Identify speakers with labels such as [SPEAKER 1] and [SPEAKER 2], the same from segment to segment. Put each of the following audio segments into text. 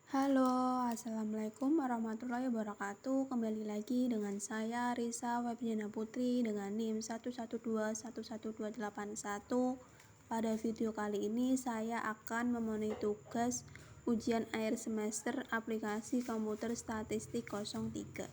[SPEAKER 1] Halo, Assalamualaikum warahmatullahi wabarakatuh. Kembali lagi dengan saya Risa Febriana Putri dengan NIM 112112281. Pada video kali ini saya akan memenuhi tugas ujian akhir semester aplikasi komputer statistik 03.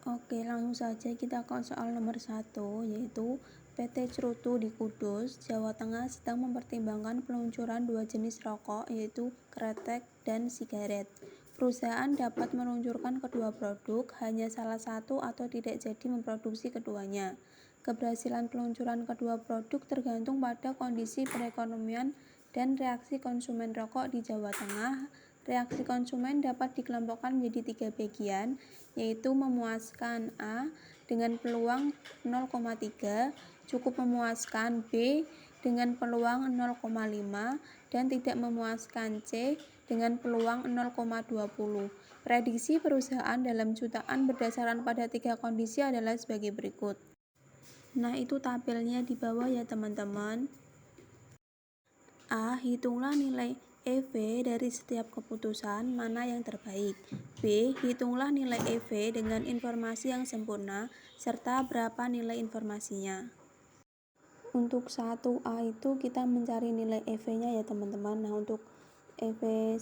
[SPEAKER 1] Oke, langsung saja kita ke soal nomor 1, yaitu PT Cerutu di Kudus, Jawa Tengah sedang mempertimbangkan peluncuran dua jenis rokok, yaitu kretek dan sigaret. Perusahaan dapat meluncurkan kedua produk, hanya salah satu atau tidak jadi memproduksi keduanya. Keberhasilan peluncuran kedua produk tergantung pada kondisi perekonomian dan reaksi konsumen rokok di Jawa Tengah. Reaksi konsumen dapat dikelompokkan menjadi 3 bagian, yaitu memuaskan A dengan peluang 0,3, cukup memuaskan B dengan peluang 0,5, dan tidak memuaskan C dengan peluang 0,20. Prediksi perusahaan dalam jutaan berdasarkan pada 3 kondisi adalah sebagai berikut. Nah, itu tabelnya di bawah ya teman-teman. A. Hitunglah nilai EV dari setiap keputusan mana yang terbaik. B. Hitunglah nilai EV dengan informasi yang sempurna serta berapa nilai informasinya. Untuk 1A itu kita mencari nilai EV-nya ya teman-teman. Nah, untuk EV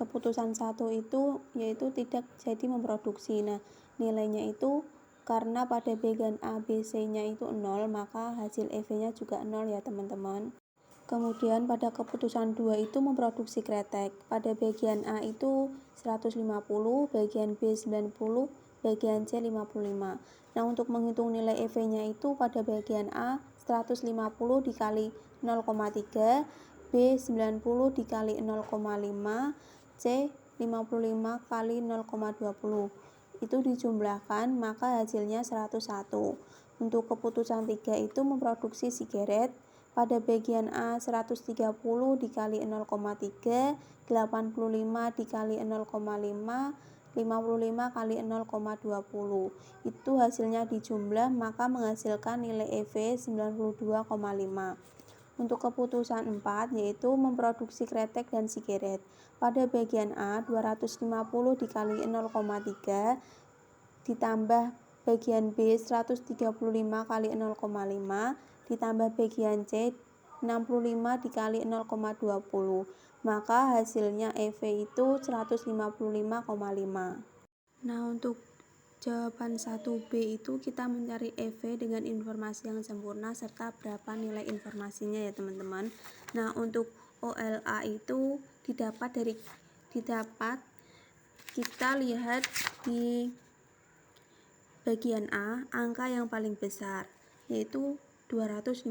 [SPEAKER 1] keputusan 1 itu yaitu tidak jadi memproduksi. Nah, nilainya itu karena pada bagian A, B, C-nya itu 0, maka hasil EV-nya juga 0 ya teman-teman. Kemudian pada keputusan 2 itu memproduksi kretek. Pada bagian A itu 150, bagian B 90, bagian C 55. Nah, untuk menghitung nilai EV-nya itu pada bagian A 150 dikali 0,3, B 90 dikali 0,5, C 55 kali 0,20. Itu dijumlahkan, maka hasilnya 101. Untuk keputusan 3 itu memproduksi sigaret. Pada bagian A 130 dikali 0,3, 85 dikali 0,5, 55 kali 0,20. Itu hasilnya dijumlah, maka menghasilkan nilai EV 92,5. Untuk keputusan 4 yaitu memproduksi kretek dan sigaret. Pada bagian A 250 dikali 0,3 ditambah bagian B 135 kali 0,5 ditambah bagian C 65 dikali 0,20, maka hasilnya EV itu 155,5. Nah, untuk jawaban 1B itu kita mencari EV dengan informasi yang sempurna serta berapa nilai informasinya ya teman-teman. Nah, untuk OLA itu didapat kita lihat di bagian A, angka yang paling besar yaitu 250.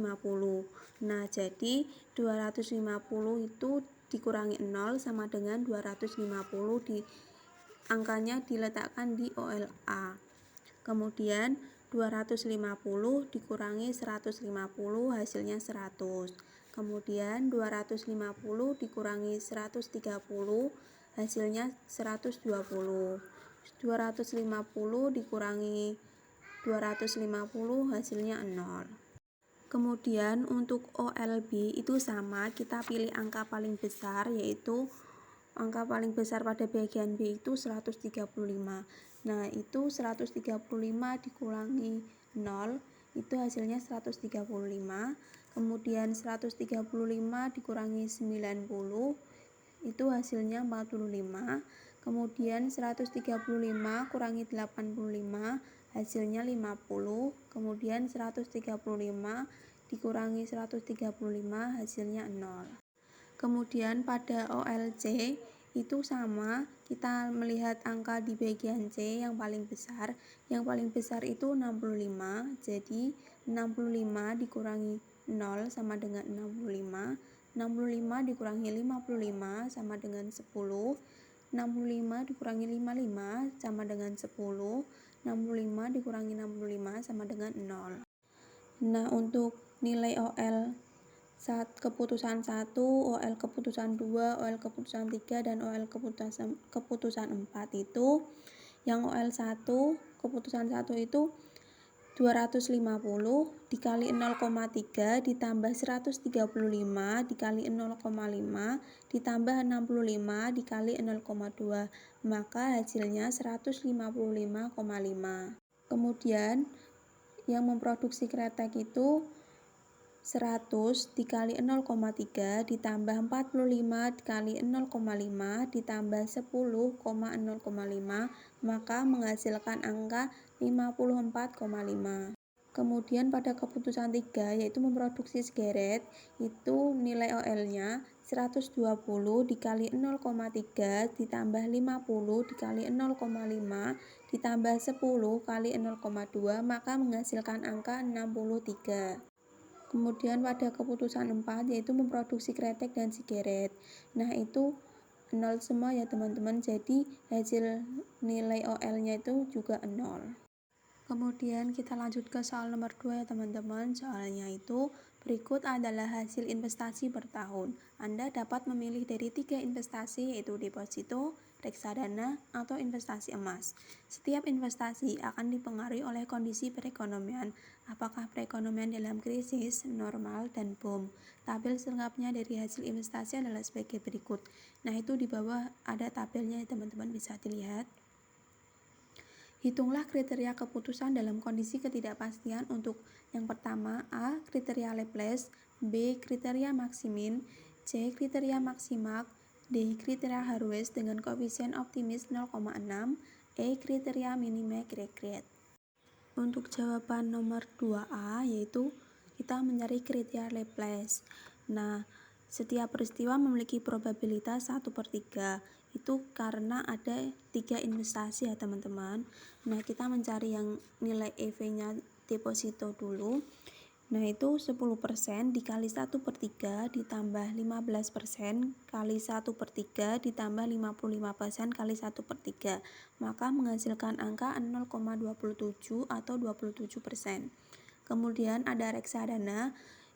[SPEAKER 1] Nah, jadi 250 itu dikurangi 0 sama dengan 250 angkanya diletakkan di OLA. Kemudian 250 dikurangi 150 hasilnya 100. Kemudian 250 dikurangi 130 hasilnya 120. 250 dikurangi 250 hasilnya 0. Kemudian untuk OLB itu sama, kita pilih angka paling besar, yaitu angka paling besar pada bagian B itu 135. Nah, itu 135 dikurangi 0 itu hasilnya 135. Kemudian 135 dikurangi 90 itu hasilnya 45. Kemudian 135 kurangi 85 hasilnya 50. Kemudian 135 dikurangi 135 hasilnya 0. Kemudian pada OLC itu sama, kita melihat angka di bagian C yang paling besar. Yang paling besar itu 65, jadi 65 dikurangi 0 sama dengan 65. 65 dikurangi 55 sama dengan 10. 65 dikurangi 55 sama dengan 10. 65 dikurangi 65 sama dengan 0. Nah, untuk nilai OL keputusan 1, OL keputusan 2, OL keputusan 3, dan OL keputusan 4 itu yang OL 1 keputusan 1 itu 250 dikali 0,3 ditambah 135 dikali 0,5 ditambah 65 dikali 0,2, maka hasilnya 155,5. Kemudian yang memproduksi kretek itu 100 dikali 0,3 ditambah 45 dikali 0,5 ditambah 10,0,5, maka menghasilkan angka 54,5. Kemudian pada keputusan 3 yaitu memproduksi sigeret, itu nilai OL-nya 120 dikali 0,3 ditambah 50 dikali 0,5 ditambah 10 kali 0,2, maka menghasilkan angka 63. Kemudian pada keputusan 4 yaitu memproduksi kretek dan sigeret. Nah, itu 0 semua ya teman-teman, jadi hasil nilai OL-nya itu juga 0. Kemudian kita lanjut ke soal nomor 2 ya teman-teman. Soalnya itu berikut adalah hasil investasi per tahun. Anda dapat memilih dari 3 investasi, yaitu deposito, reksadana, atau investasi emas. Setiap investasi akan dipengaruhi oleh kondisi perekonomian, apakah perekonomian dalam krisis, normal, dan boom. Tabel selengkapnya dari hasil investasi adalah sebagai berikut. Nah, itu di bawah ada tabelnya ya teman-teman, bisa dilihat. Hitunglah kriteria keputusan dalam kondisi ketidakpastian untuk yang pertama A. Kriteria Laplace, B. Kriteria Maximin, C. Kriteria Maximax, D. Kriteria Harvest dengan koefisien optimis 0,6, E. Kriteria Minimax Regret. Untuk jawaban nomor 2A yaitu kita mencari kriteria Laplace. Nah, setiap peristiwa memiliki probabilitas 1/3. Itu karena ada 3 investasi ya teman-teman. Nah, kita mencari yang nilai EV-nya deposito dulu. Nah, itu 10% dikali 1/3 ditambah 15% kali 1/3 ditambah 55% kali 1/3, maka menghasilkan angka 0,27 atau 27%. Kemudian ada reksadana,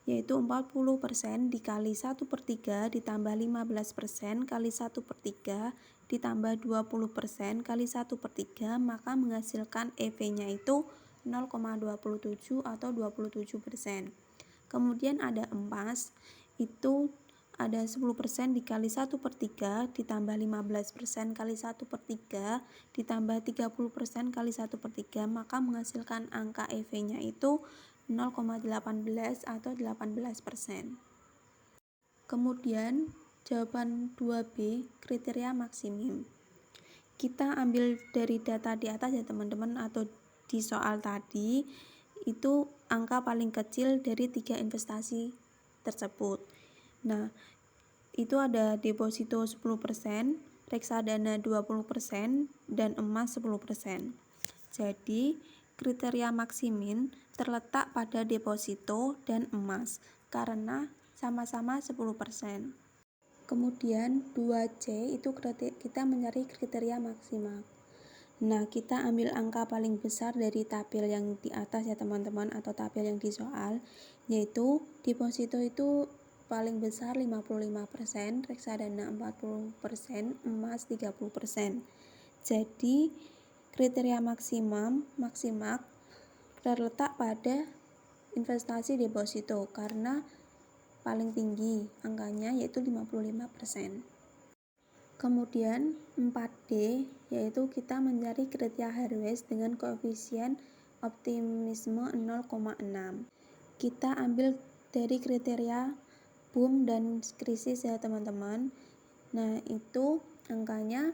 [SPEAKER 1] yaitu 40% dikali 1/3 ditambah 15% kali 1/3 ditambah 20% kali 1/3, maka menghasilkan EV-nya itu 0,27 atau 27%. Kemudian ada emas, itu ada 10% dikali 1/3 ditambah 15% kali 1/3 ditambah 30% kali 1/3, maka menghasilkan angka EV-nya itu 0,18 atau 18%. Kemudian jawaban 2B, kriteria maksimum. Kita ambil dari data di atas ya teman-teman, atau di soal tadi itu angka paling kecil dari 3 investasi tersebut. Nah, itu ada deposito 10%, reksadana 20%, dan emas 10%. Jadi kriteria maksimin terletak pada deposito dan emas karena sama-sama 10%. Kemudian 2C itu kita mencari kriteria maksimal. Nah, kita ambil angka paling besar dari tabel yang di atas ya teman-teman, atau tabel yang di soal, yaitu deposito itu paling besar 55%, reksadana 40%, emas 30%. Jadi kriteria maksimal terletak pada investasi deposito karena paling tinggi angkanya yaitu 55%. Kemudian 4D yaitu kita mencari kriteria Harvest dengan koefisien optimisme 0,6. Kita ambil dari kriteria boom dan krisis ya teman-teman. Nah, itu angkanya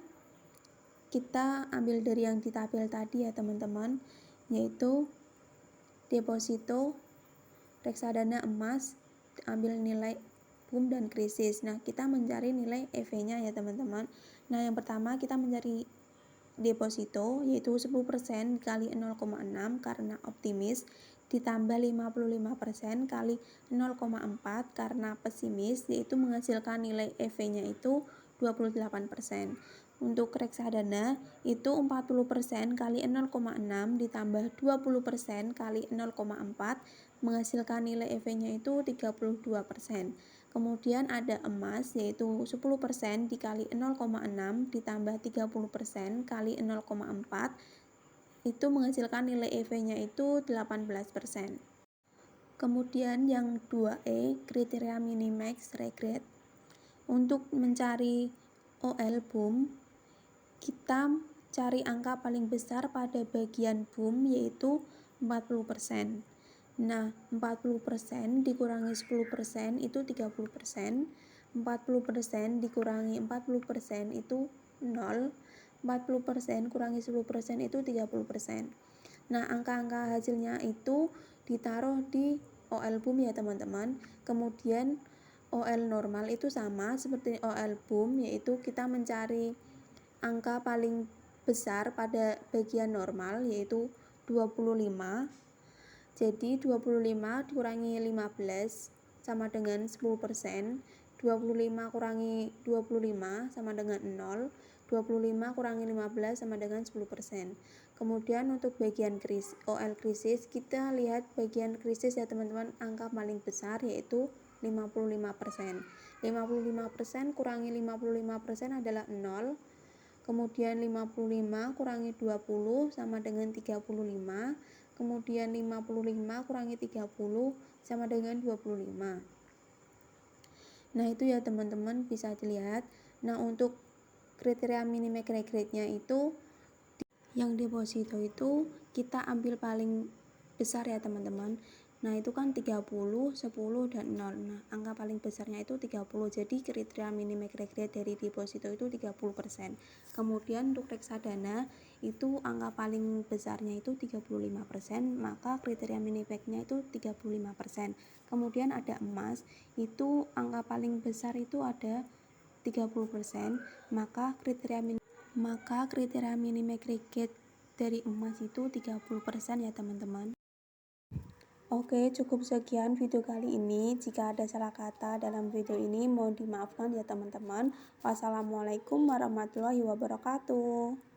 [SPEAKER 1] kita ambil dari yang di tabel tadi ya teman-teman, yaitu deposito, reksadana, emas, ambil nilai boom dan krisis. Nah, kita mencari nilai EV-nya ya teman-teman. Nah, yang pertama kita mencari deposito, yaitu 10% kali 0,6 karena optimis, ditambah 55% kali 0,4 karena pesimis, yaitu menghasilkan nilai EV-nya itu 28%. Untuk reksadana itu 40% kali 0,6 ditambah 20% kali 0,4 menghasilkan nilai EV-nya itu 32%. Kemudian ada emas, yaitu 10% dikali 0,6 ditambah 30% kali 0,4 itu menghasilkan nilai EV-nya itu 18%. Kemudian yang 2E, kriteria minimax regret. Untuk mencari OL boom, kita cari angka paling besar pada bagian boom yaitu 40%. Nah, 40% dikurangi 10% itu 30%. 40% dikurangi 40% itu 0. 40% kurangi 10% itu 30%. Nah, angka-angka hasilnya itu ditaruh di OL boom ya teman-teman. Kemudian OL normal itu sama seperti OL boom, yaitu kita mencari angka paling besar pada bagian normal yaitu 25. Jadi 25 dikurangi 15 sama dengan 10%. 25 kurangi 25 sama dengan 0. 25 kurangi 15 sama dengan 10%. Kemudian untuk bagian OL krisis, kita lihat bagian krisis ya teman-teman, angka paling besar yaitu 55%. 55% kurangi 55% adalah 0. Kemudian 55 kurangi 20 sama dengan 35. Kemudian 55 kurangi 30 sama dengan 25. Nah, itu ya teman-teman bisa dilihat. Nah, untuk kriteria minimax regretnya itu yang deposito itu kita ambil paling besar ya teman-teman. Nah, itu kan 30, 10, dan 0. Nah, angka paling besarnya itu 30. Jadi kriteria minimax regret dari deposito itu 30%. Kemudian untuk reksadana itu angka paling besarnya itu 35%, maka kriteria minimaxnya itu 35%. Kemudian ada emas, itu angka paling besar itu ada 30%, maka kriteria minimax regret dari emas itu 30% ya teman-teman. Oke, cukup sekian video kali ini. Jika ada salah kata dalam video ini, mohon dimaafkan ya teman-teman. Wassalamualaikum warahmatullahi wabarakatuh.